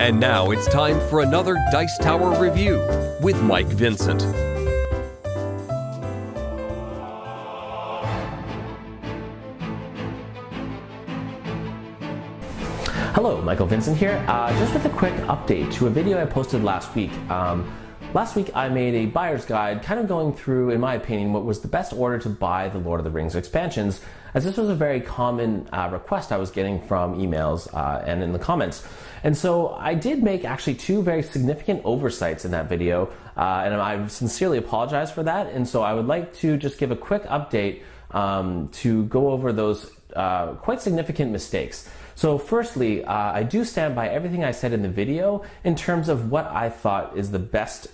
And now it's time for another Dice Tower review with Mike Vincent. Hello, Michael Vincent here. Just with a quick update to a video I posted last week. Last week I made a buyer's guide kind of going through, in my opinion, what was the best order to buy the Lord of the Rings expansions, as this was a very common request I was getting from emails and in the comments. And so I did make actually two very significant oversights in that video, and I sincerely apologize for that. And so I would like to just give a quick update to go over those quite significant mistakes. So firstly, I do stand by everything I said in the video in terms of what I thought is the best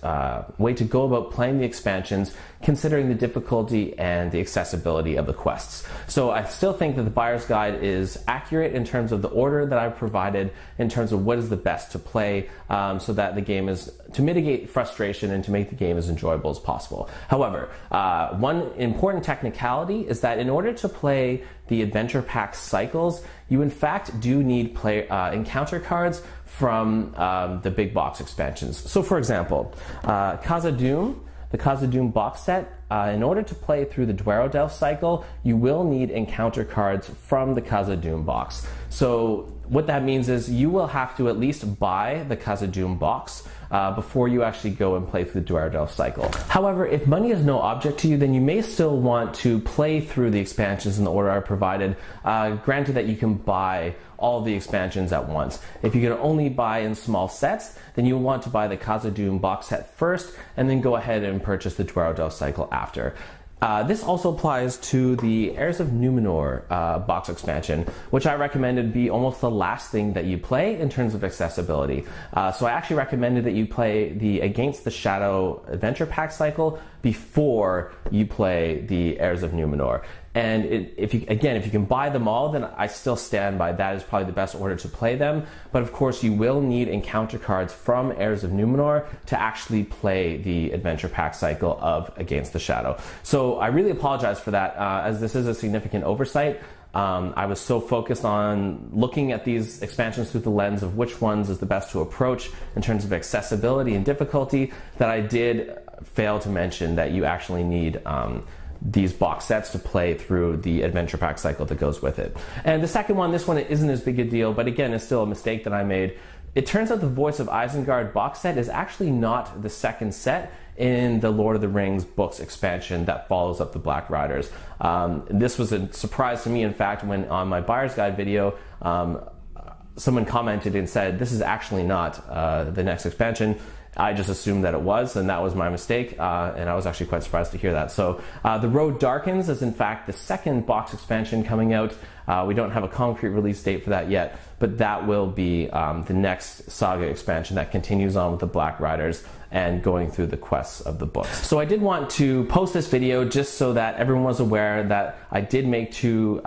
way to go about playing the expansions, considering the difficulty and the accessibility of the quests. So I still think that the buyer's guide is accurate in terms of the order that I've provided, in terms of what is the best to play, so that the game is to mitigate frustration and to make the game as enjoyable as possible. However, one important technicality is that in order to play the adventure pack cycles, you in fact do need encounter cards from the big box expansions. So for example, Khazad-dûm, the Khazad-dûm box set, in order to play through the Dwerodel cycle, you will need encounter cards from the Khazad-dûm box. So what that means is you will have to at least buy the Khazad-dûm box before you actually go and play through the Dwerodel cycle. However, if money is no object to you, then you may still want to play through the expansions in the order I provided, granted that you can buy all the expansions at once. If you can only buy in small sets, then you want to buy the Khazad-dûm box set first, and then go ahead and purchase the Dwerodel cycle after. This also applies to the Heirs of Numenor box expansion, which I recommended be almost the last thing that you play in terms of accessibility. So I actually recommended that you play the Against the Shadow adventure pack cycle before you play the Heirs of Numenor. And if you can buy them all, then I still stand by that is probably the best order to play them. But of course, you will need encounter cards from Heirs of Numenor to actually play the adventure pack cycle of Against the Shadow. So I really apologize for that, as this is a significant oversight. I was so focused on looking at these expansions through the lens of which ones is the best to approach in terms of accessibility and difficulty that I did fail to mention that you actually need these box sets to play through the adventure pack cycle that goes with it. And the second one, this one isn't as big a deal, but again, it's still a mistake that I made. It turns out the Voice of Isengard box set is actually not the second set in the Lord of the Rings books expansion that follows up the Black Riders. This was a surprise to me, in fact, when on my buyer's guide video, someone commented and said, this is actually not the next expansion. I just assumed that it was, and that was my mistake, and I was actually quite surprised to hear that. So The Road Darkens is in fact the second box expansion coming out. We don't have a concrete release date for that yet, but that will be the next saga expansion that continues on with the Black Riders and going through the quests of the books. So I did want to post this video just so that everyone was aware that I did make two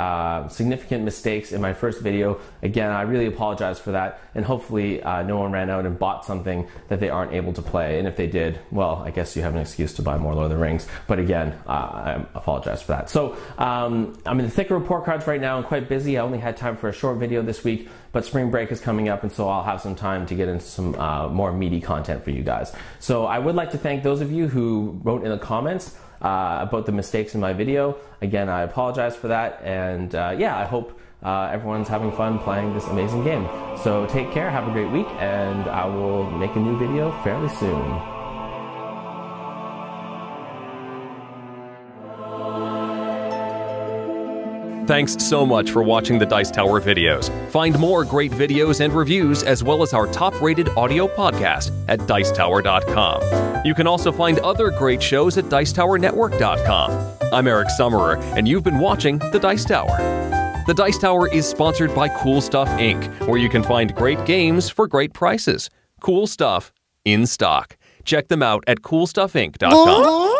significant mistakes in my first video. Again, I really apologize for that, and hopefully no one ran out and bought something that they aren't able to play. And if they did, well, I guess you have an excuse to buy more Lord of the Rings. But again, I apologize for that. So I'm in the thick of report cards right now. I'm quite busy. I only had time for a short video this week, but spring break is coming up, and so I'll have some time to get into some more meaty content for you guys. So I would like to thank those of you who wrote in the comments about the mistakes in my video. Again, I apologize for that, and yeah, I hope everyone's having fun playing this amazing game. So take care, have a great week, and I will make a new video fairly soon. Thanks so much for watching the Dice Tower videos. Find more great videos and reviews, as well as our top-rated audio podcast at Dicetower.com. You can also find other great shows at Dicetowernetwork.com. I'm Eric Summerer, and you've been watching The Dice Tower. The Dice Tower is sponsored by Cool Stuff Inc., where you can find great games for great prices. Cool stuff in stock. Check them out at CoolStuffInc.com.